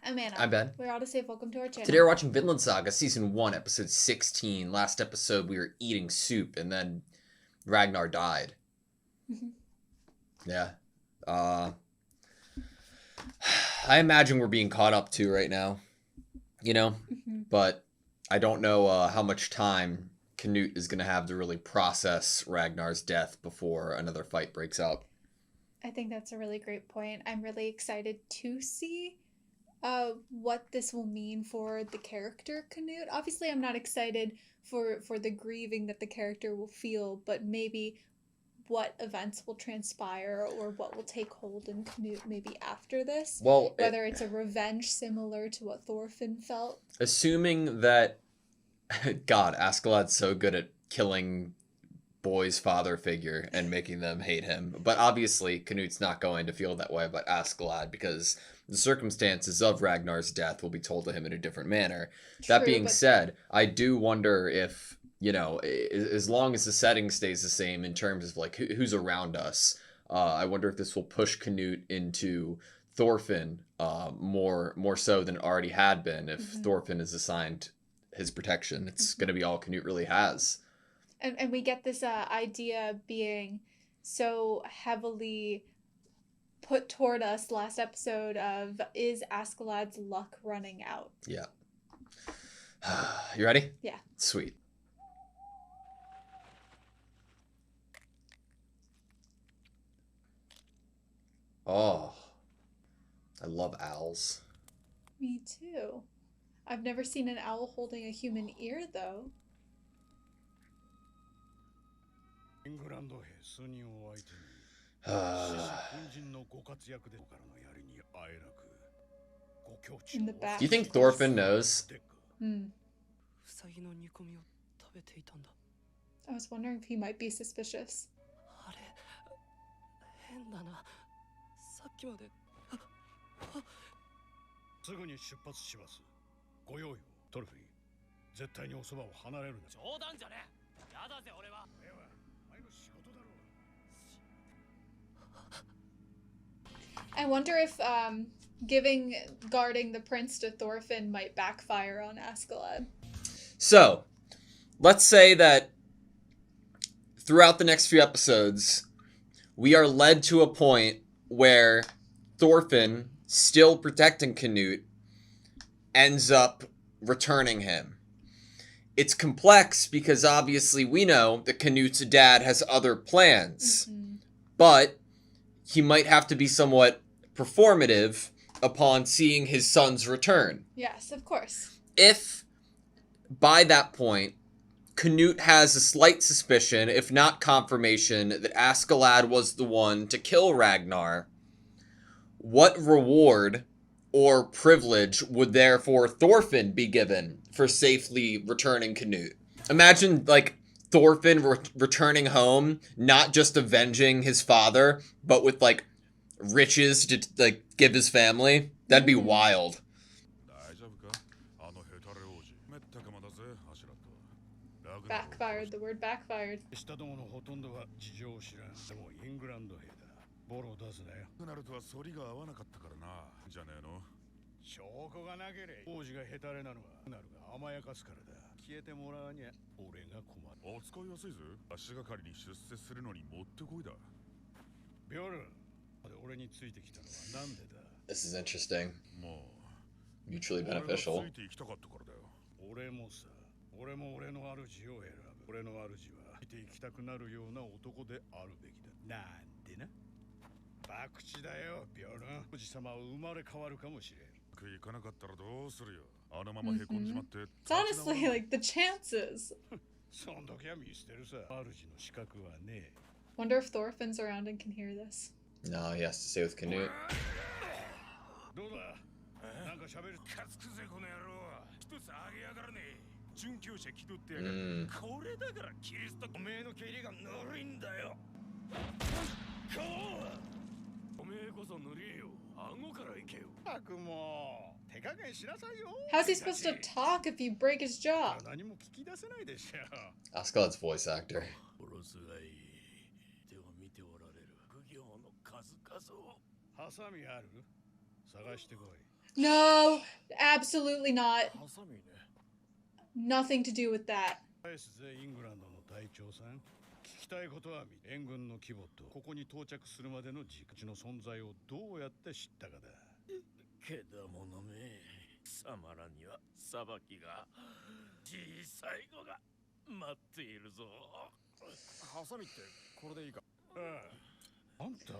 I'm Anna. I'm Ben. We're AutoSave. Welcome to our channel. Today we're watching Vinland Saga Season 1, Episode 16. Last episode we were eating soup and then Ragnar died. Yeah. I imagine we're being caught up to right now, you know? But I don't know how much time Canute is going to have to really process Ragnar's death before another fight breaks out. I think that's a really great point. I'm really excited to see what this will mean for the character Canute. Obviously, I'm not excited for the grieving that the character will feel, but maybe what events will transpire or what will take hold in Canute maybe after this. Well, whether it's a revenge similar to what Thorfinn felt. Assuming that, God, Askeladd's so good at killing boy's father figure and making them hate him. But obviously, Canute's not going to feel that way about Askeladd because the circumstances of Ragnar's death will be told to him in a different manner. True, that being said, I do wonder if, you know, as long as the setting stays the same in terms of, like, who's around us, I wonder if this will push Canute into Thorfinn more so than it already had been if Thorfinn is assigned his protection. It's going to be all Canute really has. And we get this idea being so heavily put toward us last episode of, is Askeladd's luck running out? Yeah. You ready? Yeah. Sweet. Oh. I love owls. Me too. I've never seen an owl holding a human ear, though. In the back. Do you think Thorfinn knows? I was wondering if he might be suspicious. I wonder if guarding the prince to Thorfinn might backfire on Askeladd. So, let's say that throughout the next few episodes, we are led to a point where Thorfinn, still protecting Canute, ends up returning him. It's complex because obviously we know that Canute's dad has other plans, but he might have to be somewhat performative upon seeing his son's return. Yes, of course. If, by that point, Canute has a slight suspicion, if not confirmation, that Askeladd was the one to kill Ragnar, what reward or privilege would therefore Thorfinn be given for safely returning Canute? Imagine, like, Thorfinn returning home, not just avenging his father, but with, like, riches to, like, give his family. That'd be wild. Backfired. The word backfired. This is interesting. Mutually beneficial. It's honestly like the chances. Wonder if Thorfinn's around and can hear this. No, he has to stay with Canute. How's he supposed to talk if you break his jaw? Askeladd's voice actor. No, absolutely not. Nothing to do with that. イングランドの隊長さん、聞きたいことは援軍の規模とここに到着するまでの軸地の存在をどうやって知ったかだ。けどものめ、貴様らには裁きが小さい子が待っているぞ。ハサミってこれでいいか。あんた。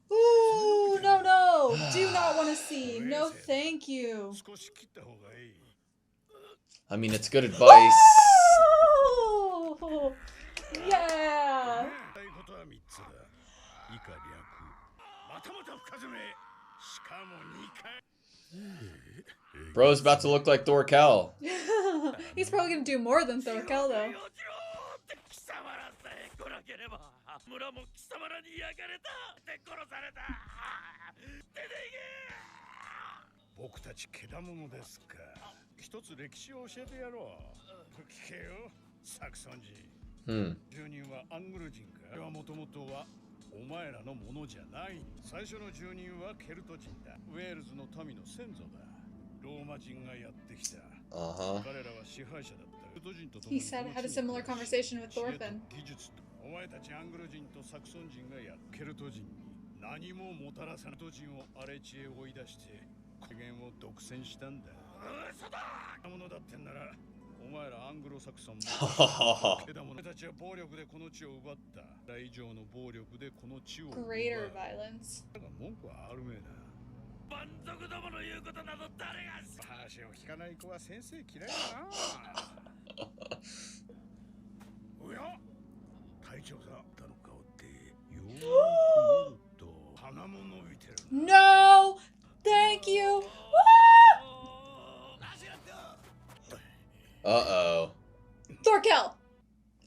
Ooh, no, no. Do not want to see. No, thank you. 少し切った方がいい。 I mean, it's good advice. Oh, yeah. Bro's about to look like Thorkel. He's probably gonna do more than Thorkel, though. 僕たちけだものですか。一つ歴史を教えてやろう。聞けよ、サクソン人。住人はアングル人か。これはもともとはお前らのものじゃない。最初の住人はケルト人だ。ウェールズの民の先祖だ。ローマ人がやってきた。彼らは支配者だった。 He said had a similar conversation with Thorfinn. お前たちアングル人とサクソン人がやっケルト人に何ももたらさない。ケルト人を荒れ地へ追い出して資源を独占したんだ。嘘だ。ものだってんならお前らアングロサクソンもけだものたちは暴力でこの地を奪った。以上の暴力でこの地を奪う。 Greater violence. 文句はあるめえな。蛮族どもの言うことなど誰が話を聞かない子は先生嫌いだな。おや、隊長さんだの顔ってよーく見ると鼻も伸びてる。 No, thank you. Uh-oh. Thorkel.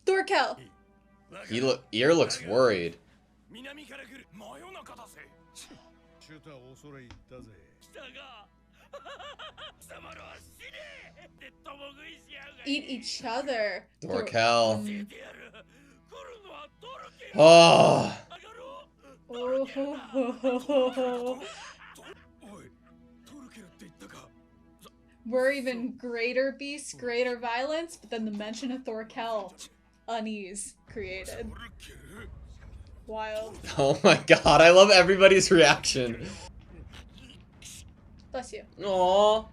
Thorkel. Ear looks worried. シューターを恐れ入ったぜ。来たが。貴様らは死ね。で共食いしやがれ。 Eat each other. Thorkel. 教えてやる。来るのはトルケ。 Oh. Oh. We're even greater beasts, greater violence, but then the mention of Thorkel, unease created. Wild. Oh my god, I love everybody's reaction. Bless you. Aww.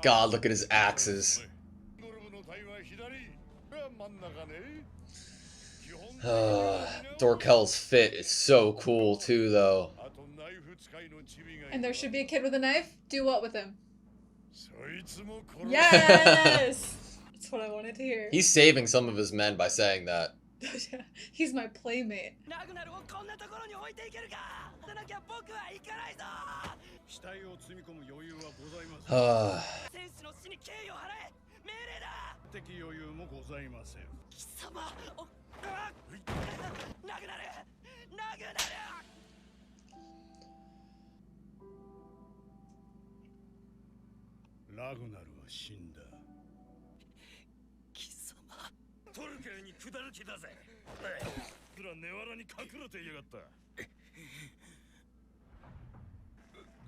God, look at his axes. Thorkel's fit is so cool too, though. And there should be a kid with a knife? Do what with him? Yes! That's what I wanted to hear. He's saving some of his men by saying that. He's my playmate.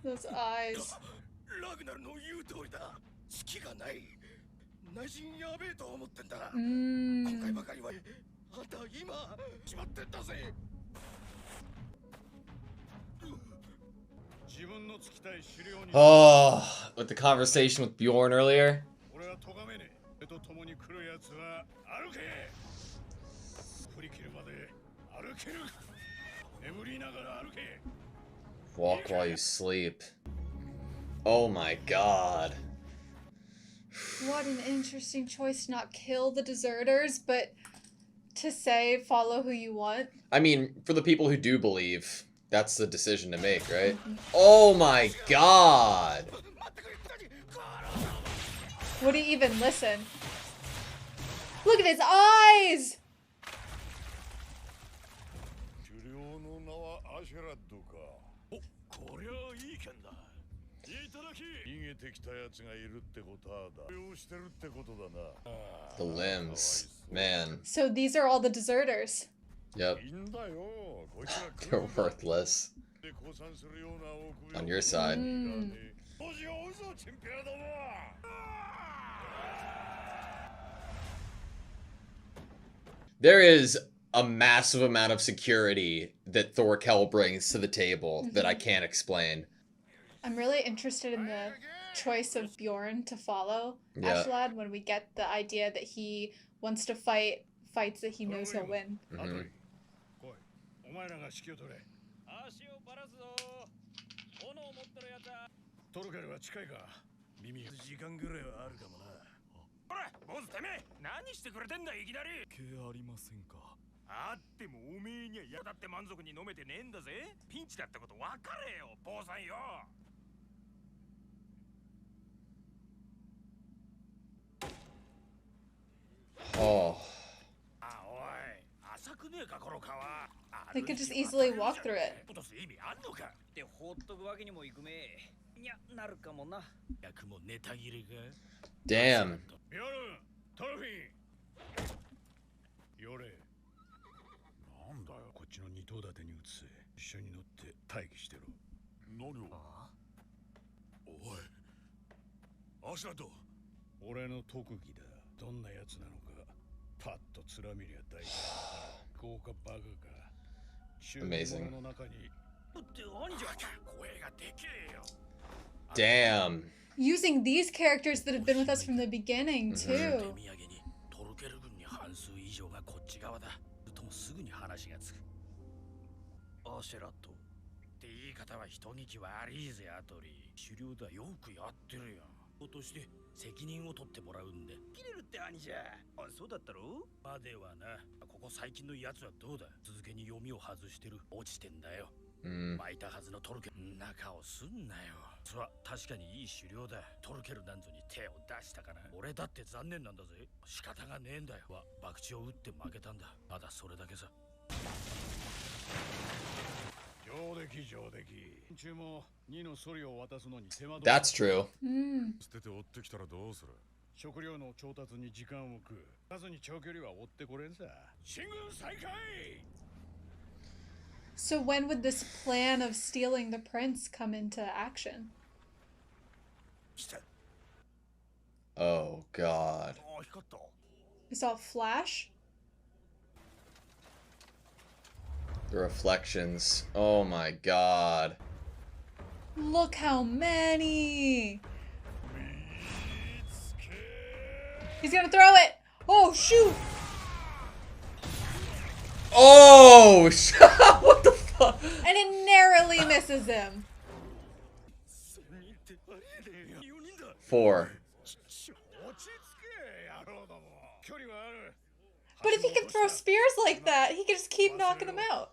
Those eyes. Oh, with the conversation with Bjorn earlier. Walk while you sleep. Oh my god. What an interesting choice to not kill the deserters, but to say follow who you want. I mean, for the people who do believe, that's the decision to make, right? Oh my god! Would he even listen? Look at his eyes! The limbs. Man. So these are all the deserters. Yep. They're worthless. On your side. There is a massive amount of security that Thorkel brings to the table that I can't explain. I'm really interested in the choice of Bjorn to follow Yeah. Askeladd when we get the idea that he wants to fight fights that he knows he'll win. Mhm. お前らが指揮を取れ。足をばらすぞ。斧を持ってるやつは。トルケルは近いか。耳が時間ぐらいはあるかもな。ほら、ボスてめえ、何してくれてんだいきなり。気ありませんか。あってもおめえには嫌だって満足に飲めてねえんだぜ。ピンチだったこと分かれよ、坊さんよ。Oh. They could just easily walk through it. Damn. Amazing. Damn. Using these characters that have been with us from the beginning, too. Mm. That's true. Mm. So when would this plan of stealing the prince come into action? Oh, God. We saw Flash. The reflections. Oh, my God. Look how many! He's gonna throw it! Oh, shoot! Oh! What the fuck? And it narrowly misses him. 4. But if he can throw spears like that, he can just keep knocking them out.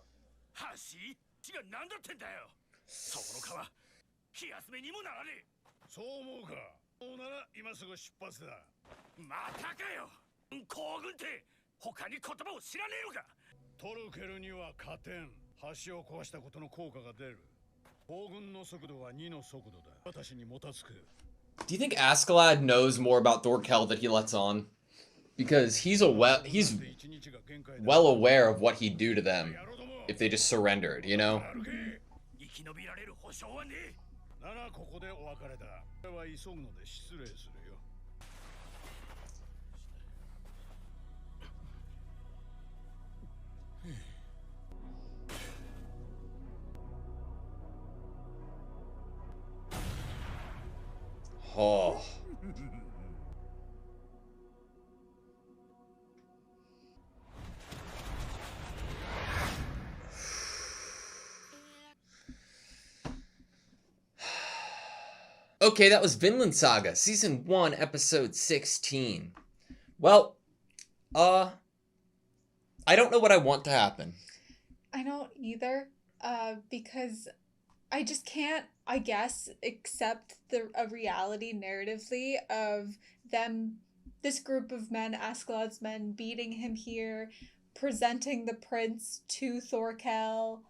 Do you think Askeladd knows more about Thorkel than he lets on? Because he's well aware of what he'd do to them if they just surrendered, you know? Oh. Okay, that was Vinland Saga, Season 1, Episode 16. Well, I don't know what I want to happen. I don't either, because I just can't, I guess, accept a reality narratively of them, this group of men, Askeladd's men, beating him here, presenting the prince to Thorkel,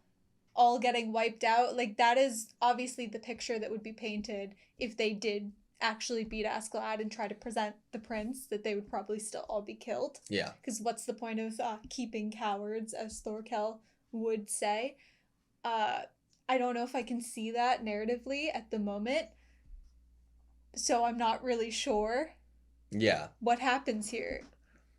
all getting wiped out. Like, that is obviously the picture that would be painted if they did actually beat Askeladd and try to present the prince, that they would probably still all be killed. Yeah. Because what's the point of keeping cowards, as Thorkel would say? I don't know if I can see that narratively at the moment. So I'm not really sure Yeah. what happens here.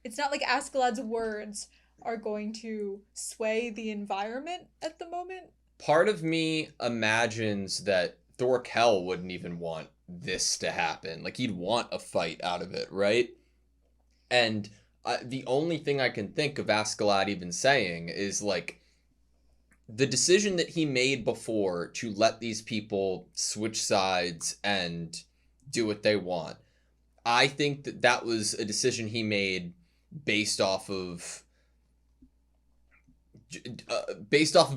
It's not like Askeladd's words are going to sway the environment at the moment. Part of me imagines that Thorkel wouldn't even want this to happen. Like, he'd want a fight out of it, right? And the only thing I can think of Askeladd even saying is, like, the decision that he made before to let these people switch sides and do what they want. I think that that was a decision he made based off of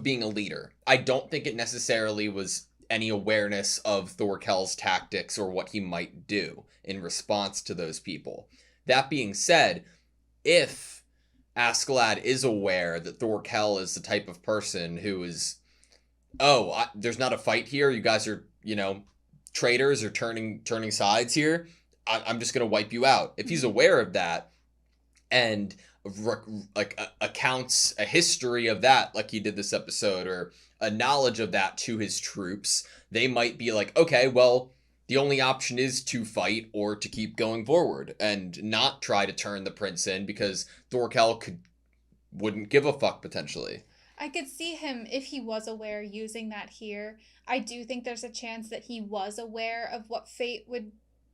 being a leader. I don't think it necessarily was any awareness of Thorkel's tactics or what he might do in response to those people. That being said, if Askeladd is aware that Thorkel is the type of person who is, there's not a fight here, you guys are, traitors or turning sides here, I'm just going to wipe you out. If he's aware of that and accounts a history of that like he did this episode, or a knowledge of that to his troops, they might be like, okay, well, the only option is to fight or to keep going forward and not try to turn the prince in, because Thorkel wouldn't give a fuck potentially. I could see him, if he was aware, using that here. I do think there's a chance that he was aware of what fate would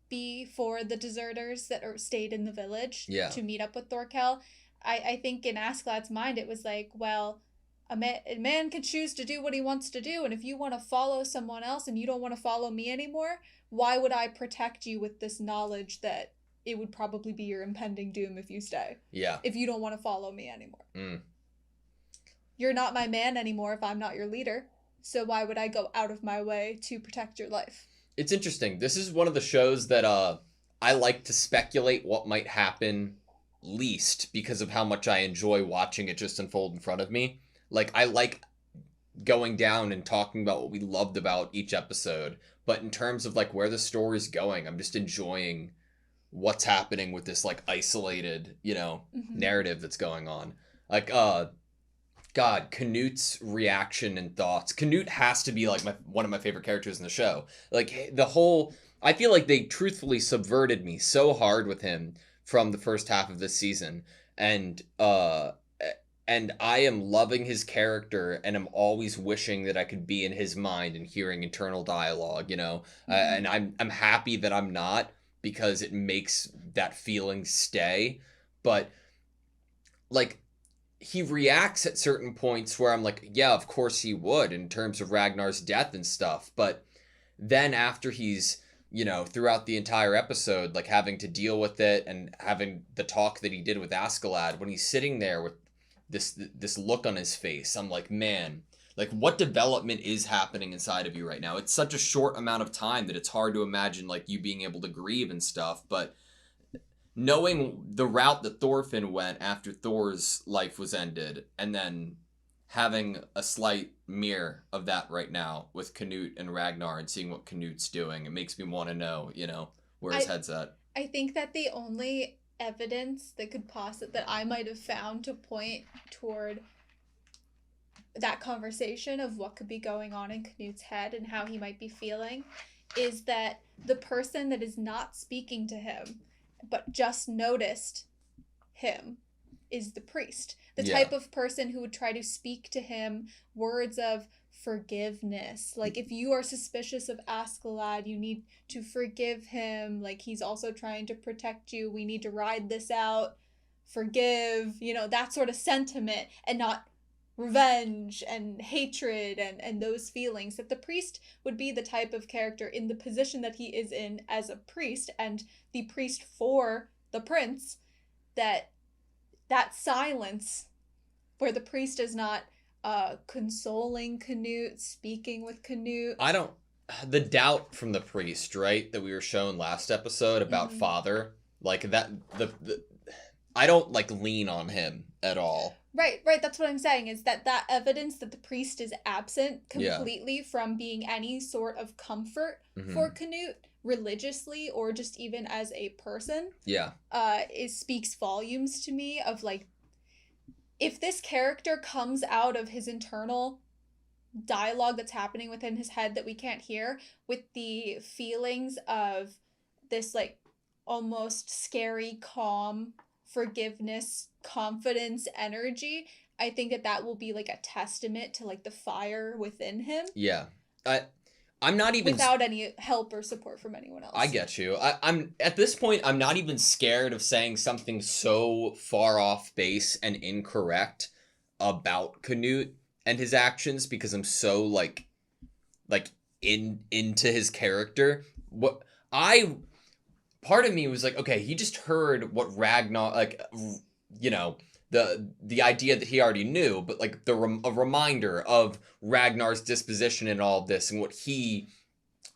be for the deserters that stayed in the village to meet up with Thorkel. I think in Askeladd's mind it was like, well, a man can choose to do what he wants to do, and if you want to follow someone else and you don't want to follow me anymore, why would I protect you with this knowledge that it would probably be your impending doom if you stay? Yeah. If you don't want to follow me anymore. Mm. You're not my man anymore if I'm not your leader, so why would I go out of my way to protect your life? It's interesting. This is one of the shows that I like to speculate what might happen least, because of how much I enjoy watching it just unfold in front of me. Like, I like going down and talking about what we loved about each episode, but in terms of like where the story's going, I'm just enjoying what's happening with this like isolated, narrative that's going on. Like, God, Canute's reaction and thoughts. Canute has to be like one of my favorite characters in the show. Like, I feel like they truthfully subverted me so hard with him from the first half of this season, and I am loving his character, and I'm always wishing that I could be in his mind and hearing internal dialogue, and I'm happy that I'm not, because it makes that feeling stay. But like, he reacts at certain points where I'm like, yeah, of course he would, in terms of Ragnar's death and stuff. But then after he's, throughout the entire episode, like, having to deal with it and having the talk that he did with Askeladd, when he's sitting there with this look on his face, I'm like, man, like, what development is happening inside of you right now? It's such a short amount of time that it's hard to imagine, like, you being able to grieve and stuff, but knowing the route that Thorfinn went after Thor's life was ended, and then having a slight mirror of that right now with Canute and Ragnar, and seeing what Canute's doing, it makes me want to know, where his head's at. I think that the only evidence that I might have found to point toward that conversation of what could be going on in Canute's head and how he might be feeling is that the person that is not speaking to him but just noticed him is the priest. The type of person who would try to speak to him words of forgiveness. Like, if you are suspicious of Askeladd, you need to forgive him. Like, he's also trying to protect you. We need to ride this out. Forgive, that sort of sentiment, and not revenge and hatred and those feelings. That the priest would be the type of character in the position that he is in as a priest, and the priest for the prince, that silence where the priest is not consoling Canute, speaking with Canute. The doubt from the priest, right, that we were shown last episode about father, like, that, I don't, like, lean on him at all. Right, that's what I'm saying, is that evidence that the priest is absent completely from being any sort of comfort for Canute, religiously or just even as a person, speaks volumes to me of, like, if this character comes out of his internal dialogue that's happening within his head that we can't hear, with the feelings of this like almost scary, calm, forgiveness, confidence, energy, I think that will be like a testament to like the fire within him. Yeah. I'm not even without any help or support from anyone else. I get you. I'm at this point, I'm not even scared of saying something so far off base and incorrect about Canute and his actions, because I'm so like into his character. What I part of me was like, okay, he just heard what Ragnar, like, you know, the idea that he already knew, but like a reminder of Ragnar's disposition and all of this, and what he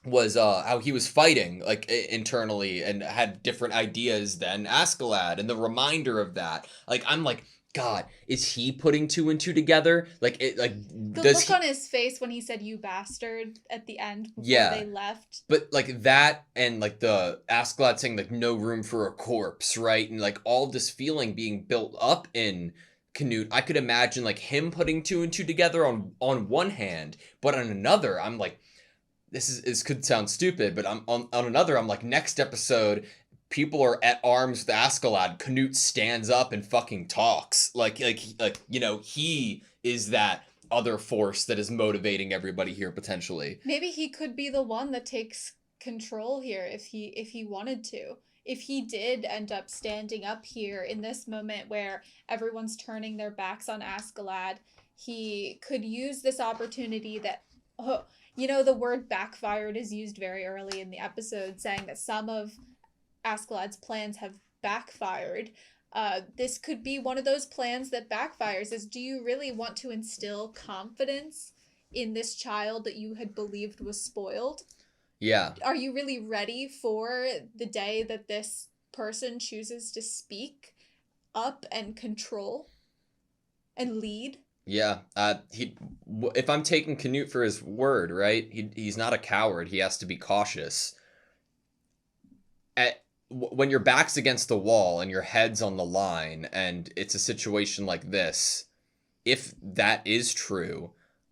was, how he was fighting like internally and had different ideas than Askeladd, and the reminder of that, like, I'm like, God, is he putting two and two together? Like, it, like, the look on his face when he said "you bastard" at the end before they left. But like that, and like the Askeladd saying like no room for a corpse, right? And like all this feeling being built up in Canute, I could imagine like him putting two and two together on one hand, but on another, I'm like, this could sound stupid, but I'm on another, I'm like, next episode, people are at arms with Askeladd. Canute stands up and fucking talks. Like you know, he is that other force that is motivating everybody here potentially. Maybe he could be the one that takes control here if he wanted to. If he did end up standing up here in this moment where everyone's turning their backs on Askeladd, he could use this opportunity that, you know, the word backfired is used very early in the episode, saying that some of Askeladd's plans have backfired. This could be one of those plans that backfires. Is, do you really want to instill confidence in this child that you had believed was spoiled? Yeah. Are you really ready for the day that this person chooses to speak up and control and lead? Yeah. If I'm taking Canute for his word, right? He's not a coward. He has to be cautious. When your back's against the wall and your head's on the line, and it's a situation like this, if that is true,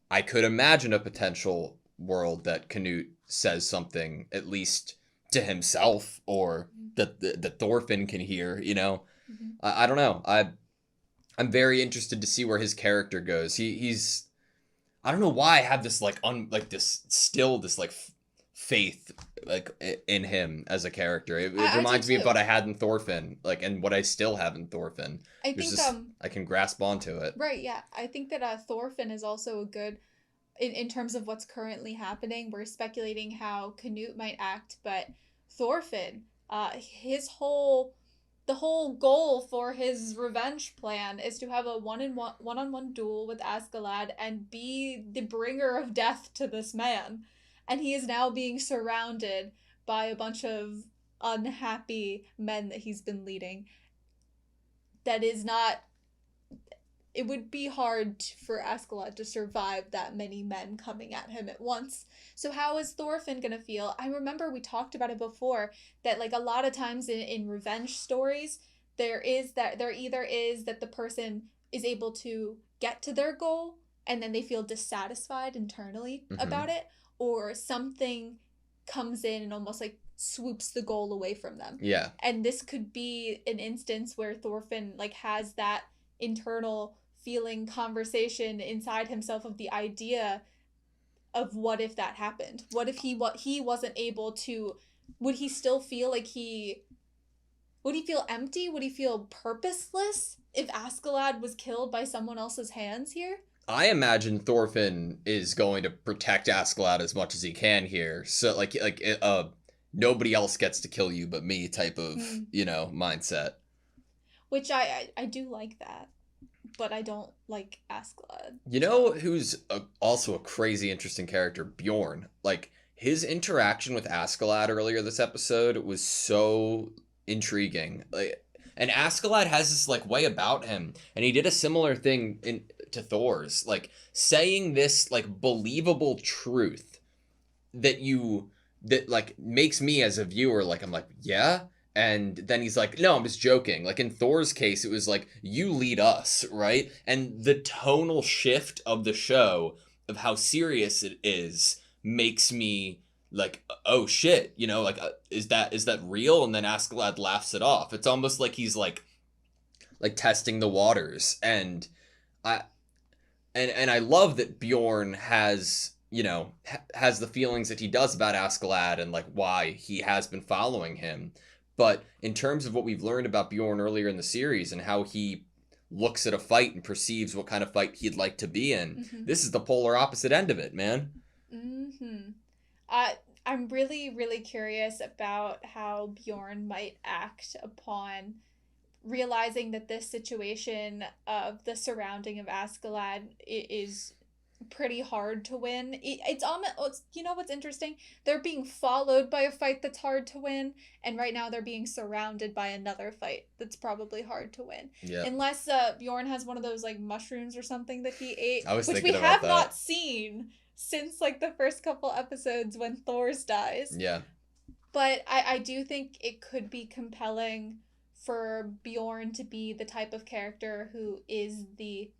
I could imagine a potential world that Canute says something, at least to himself, or that Thorfinn can hear, you know? Mm-hmm. I don't know. I'm very interested to see where his character goes. He's I don't know why I have this like faith like in him as a character. It reminds me of what I had in Thorfinn, like, and what I still have in Thorfinn. I think I can grasp onto it. Right, yeah. I think that Thorfinn is also a good in terms of what's currently happening. We're speculating how Canute might act, but Thorfinn, the whole goal for his revenge plan is to have a one-on-one duel with Askeladd and be the bringer of death to this man. And he is now being surrounded by a bunch of unhappy men that he's been leading. That is not... It would be hard for Askeladd to survive that many men coming at him at once. So how is Thorfinn gonna feel? I remember we talked about it before, that like a lot of times in revenge stories, there either is that the person is able to get to their goal and then they feel dissatisfied internally about it, or something comes in and almost like swoops the goal away from them. Yeah. And this could be an instance where Thorfinn like has that internal feeling conversation inside himself of the idea of what if that happened? What if he wasn't able to... Would he still feel like would he feel empty? Would he feel purposeless if Askeladd was killed by someone else's hands here? I imagine Thorfinn is going to protect Askeladd as much as he can here. So like nobody else gets to kill you but me type of, you know, mindset. Which I do like that, but I don't like Askeladd. You know who's also a crazy interesting character? Bjorn. Like, his interaction with Askeladd earlier this episode was so intriguing. Like, and Askeladd has this like way about him, and he did a similar thing to Thor's, like saying this like believable truth that like makes me as a viewer like, I'm like, yeah. And then he's like, no, I'm just joking. Like in Thor's case, it was like, you lead us, right? And the tonal shift of the show of how serious it is makes me like, oh shit, you know, like, is that real? And then Askeladd laughs it off. It's almost like he's like testing the waters. And I and I love that Bjorn has, you know, has the feelings that he does about Askeladd and like why he has been following him. But in terms of what we've learned about Bjorn earlier in the series and how he looks at a fight and perceives what kind of fight he'd like to be in, this is the polar opposite end of it, man. I'm really, really curious about how Bjorn might act upon realizing that this situation of the surrounding of Askeladd is pretty hard to win. It's almost, you know what's interesting? They're being followed by a fight that's hard to win, and right now they're being surrounded by another fight that's probably hard to win. Yeah. Unless Bjorn has one of those like mushrooms or something that he ate, I was which thinking we about have that. not seen since like the first couple episodes when Thor's dies. Yeah. But I do think it could be compelling for Bjorn to be the type of character who is the...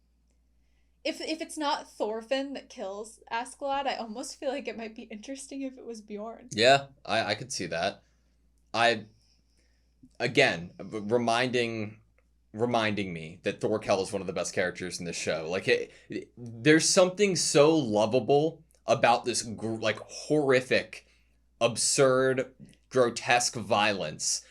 If it's not Thorfinn that kills Askeladd, I almost feel like it might be interesting if it was Bjorn. Yeah, I could see that. Again, reminding me that Thorkel is one of the best characters in this show. Like, there's something so lovable about this, like, horrific, absurd, grotesque violence,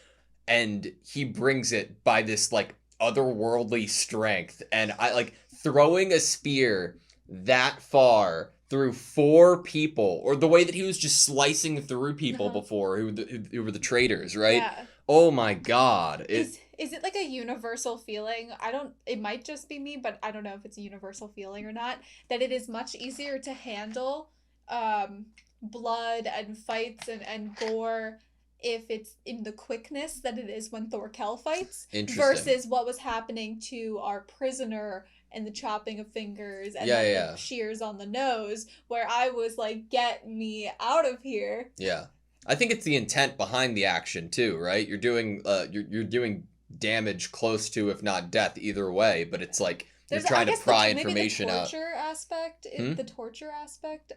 and he brings it by this, like, otherworldly strength. And I, like, throwing a spear that far through 4 people, or the way that he was just slicing through people before who were the traitors, right? Yeah. Oh my god. Is it like a universal feeling? It might just be me, but I don't know if it's a universal feeling or not, that it is much easier to handle blood and fights and gore if it's in the quickness that it is when Thorkel fights. Versus what was happening to our prisoner and the chopping of fingers and the shears on the nose, where I was like, get me out of here. Yeah. I think it's the intent behind the action too, right? You're doing you're doing damage close to, if not death, either way, but it's like you're trying to pry information out. The torture aspect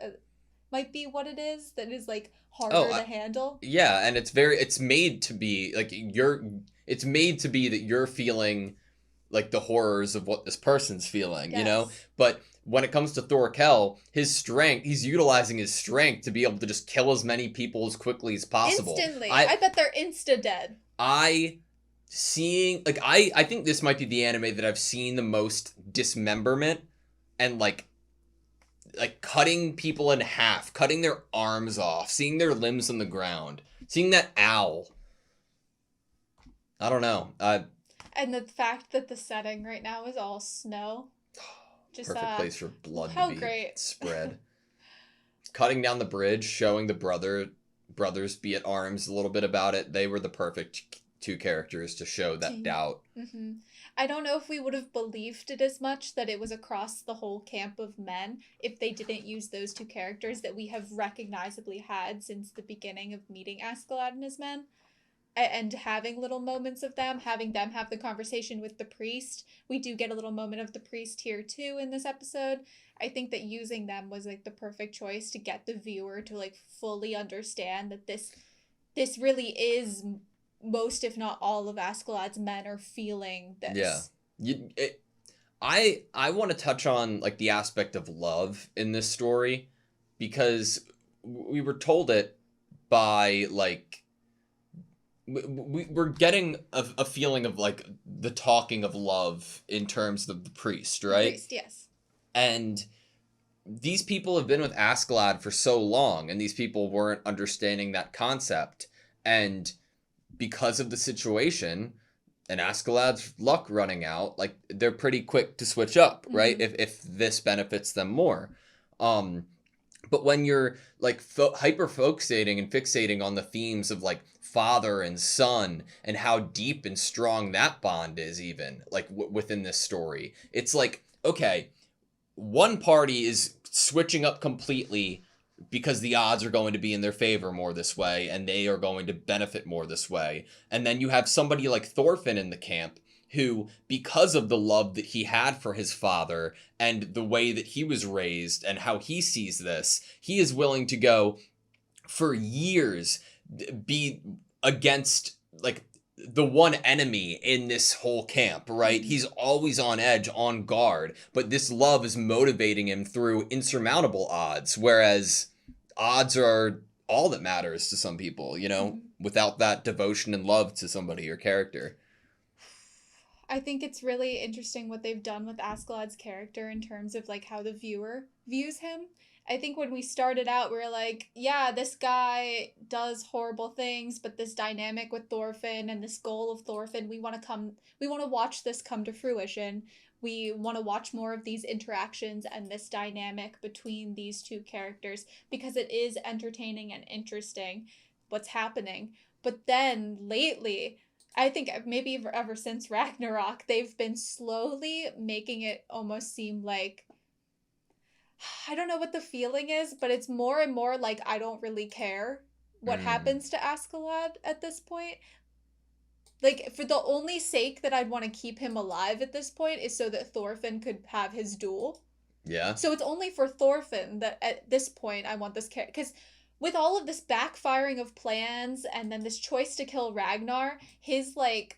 might be what it is that is like harder to handle. Yeah, and it's made to be like it's made to be that you're feeling like the horrors of what this person's feeling, you know? But when it comes to Thorkel, his strength, he's utilizing his strength to be able to just kill as many people as quickly as possible. Instantly. I bet they're insta-dead. I think this might be the anime that I've seen the most dismemberment and like cutting people in half, cutting their arms off, seeing their limbs on the ground, seeing that owl. I don't know. And the fact that the setting right now is all snow. Just, perfect place for blood to be spread. Cutting down the bridge, showing the brothers be at arms a little bit about it. They were the perfect 2 characters to show that doubt. Mm-hmm. I don't know if we would have believed it as much that it was across the whole camp of men if they didn't use those 2 characters that we have recognizably had since the beginning of meeting Askeladd and his men. And having little moments of them, having them have the conversation with the priest. We do get a little moment of the priest here too in this episode. I think that using them was like the perfect choice to get the viewer to like fully understand that this really is most, if not all, of Askeladd's men are feeling this. Yeah. I want to touch on like the aspect of love in this story, because we were told it by like we're getting a feeling of like the talking of love in terms of the priest, right? The priest, yes. And these people have been with Askeladd for so long, and these people weren't understanding that concept. And because of the situation and Askeladd's luck running out, like they're pretty quick to switch up, right? If this benefits them more. But when you're like hyper fixating and fixating on the themes of like father and son and how deep and strong that bond is, even like within this story, it's like, okay, one party is switching up completely because the odds are going to be in their favor more this way, and they are going to benefit more this way. And then you have somebody like Thorfinn in the camp who, because of the love that he had for his father and the way that he was raised and how he sees this, he is willing to go for years be against like the one enemy in this whole camp, right? He's always on edge, on guard, but this love is motivating him through insurmountable odds, whereas odds are all that matters to some people, you know, without that devotion and love to somebody or character. I think it's really interesting what they've done with Askeladd's character in terms of like how the viewer views him. I think when we started out, we were like, yeah, this guy does horrible things, but this dynamic with Thorfinn and this goal of Thorfinn, we want to watch this come to fruition. We want to watch more of these interactions and this dynamic between these two characters because it is entertaining and interesting what's happening. But then lately, I think maybe ever since Ragnarok, they've been slowly making it almost seem like, I don't know what the feeling is, but it's more and more like I don't really care what happens to Askeladd at this point. Like, for the only sake that I'd want to keep him alive at this point is so that Thorfinn could have his duel. Yeah. So it's only for Thorfinn that at this point I want this character. Because with all of this backfiring of plans and then this choice to kill Ragnar, his, like,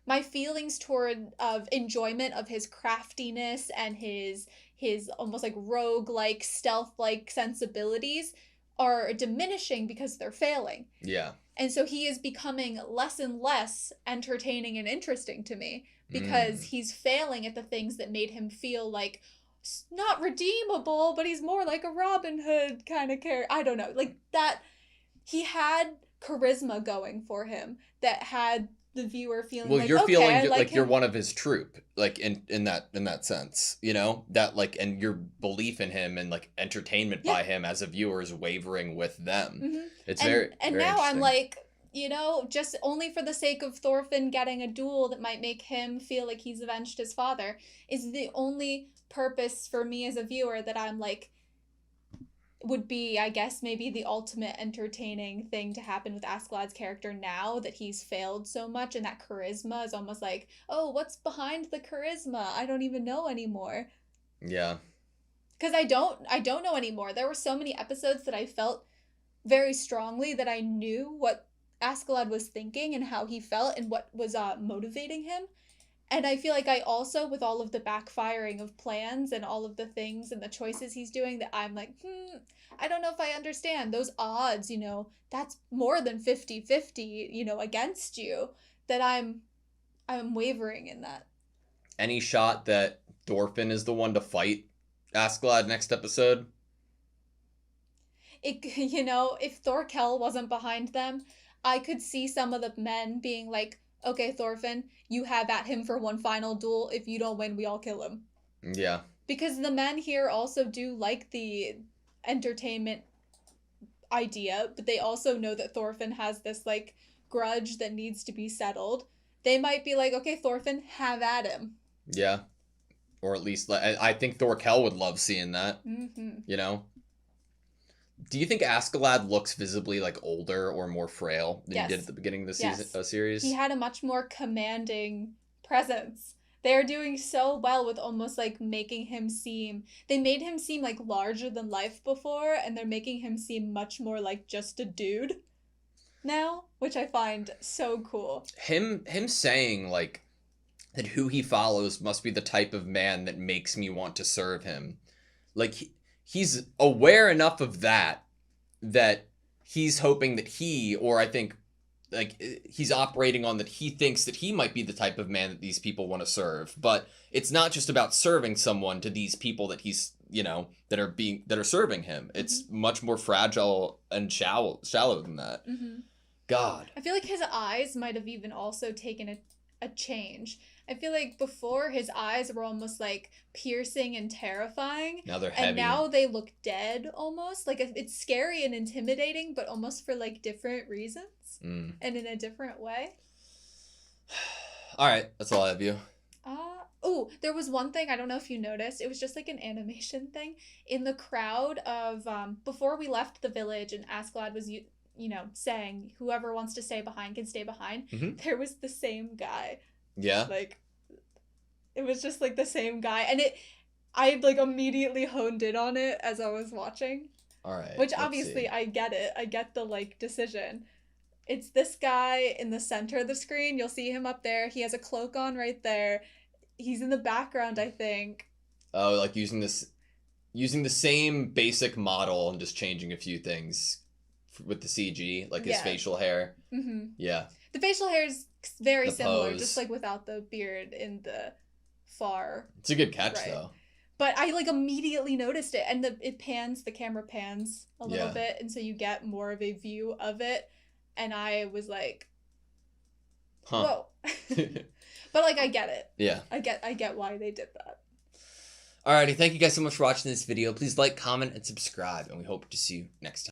my feelings toward of enjoyment of his craftiness and his almost like rogue-like, stealth-like sensibilities are diminishing because they're failing. Yeah. And so he is becoming less and less entertaining and interesting to me because he's failing at the things that made him feel like not redeemable, but he's more like a Robin Hood kind of character. I don't know. Like that, he had charisma going for him that had the viewer feeling like, you're okay, feeling I like you're him. one of his troop, like in that sense, you know, that like, and your belief in him and like entertainment by him as a viewer is wavering with them. It's very now I'm interesting. like, you know, just only for the sake of Thorfinn getting a duel that might make him feel like he's avenged his father is the only purpose for me as a viewer that I'm like, would be, I guess, maybe the ultimate entertaining thing to happen with Askeladd's character now that he's failed so much, and that charisma is almost like, oh, what's behind the charisma? I don't even know anymore. Yeah. Because I don't know anymore. There were so many episodes that I felt very strongly that I knew what Askeladd was thinking and how he felt and what was motivating him. And I feel like I also, with all of the backfiring of plans and all of the things and the choices he's doing, that I'm like, I don't know if I understand. Those odds, you know, that's more than 50-50, you know, against you, that I'm wavering in that. Any shot that Thorfinn is the one to fight Askeladd next episode? You know, if Thorkel wasn't behind them, I could see some of the men being like, okay, Thorfinn, you have at him for one final duel. If you don't win, we all kill him. Yeah. Because the men here also do like the entertainment idea, but they also know that Thorfinn has this, like, grudge that needs to be settled. They might be like, okay, Thorfinn, have at him. Yeah. Or at least, I think Thorkel would love seeing that. You know? Do you think Askeladd looks visibly like older or more frail than he did at the beginning of the series? He had a much more commanding presence. They're doing so well with almost like making him seem... They made him seem like larger than life before, and they're making him seem much more like just a dude now, which I find so cool. Him saying like that who he follows must be the type of man that makes me want to serve him. Like he's aware enough of that he's hoping that I think like he's operating on that he thinks that he might be the type of man that these people want to serve. But it's not just about serving someone to these people that he's, you know, that are serving him. It's much more fragile and shallow than that. God. I feel like his eyes might have even also taken a change. I feel like before his eyes were almost like piercing and terrifying. Now they're heavy. And now they look dead almost. Like it's scary and intimidating, but almost for like different reasons and in a different way. All right, that's all I have you. Oh, there was one thing, I don't know if you noticed. It was just like an animation thing. In the crowd of, before we left the village and Askeladd was, you know, saying whoever wants to stay behind can stay behind. There was the same guy. Yeah. Like, it was just like the same guy. And I like immediately honed in on it as I was watching. All right. Which let's obviously see. I get it. I get the like decision. It's this guy in the center of the screen. You'll see him up there. He has a cloak on right there. He's in the background, I think. Oh, like using the same basic model and just changing a few things with the CG, like his Yeah. facial hair. Mm-hmm. Yeah. The facial hair is very The similar, pose. just like without the beard in the far. It's a good catch Right. though. But I like immediately noticed it, and the camera pans a little Yeah. bit, and so you get more of a view of it, and I was like, Huh. whoa. But like I get it. Yeah. I get why they did that. Alrighty, thank you guys so much for watching this video. Please like, comment, and subscribe, and we hope to see you next time.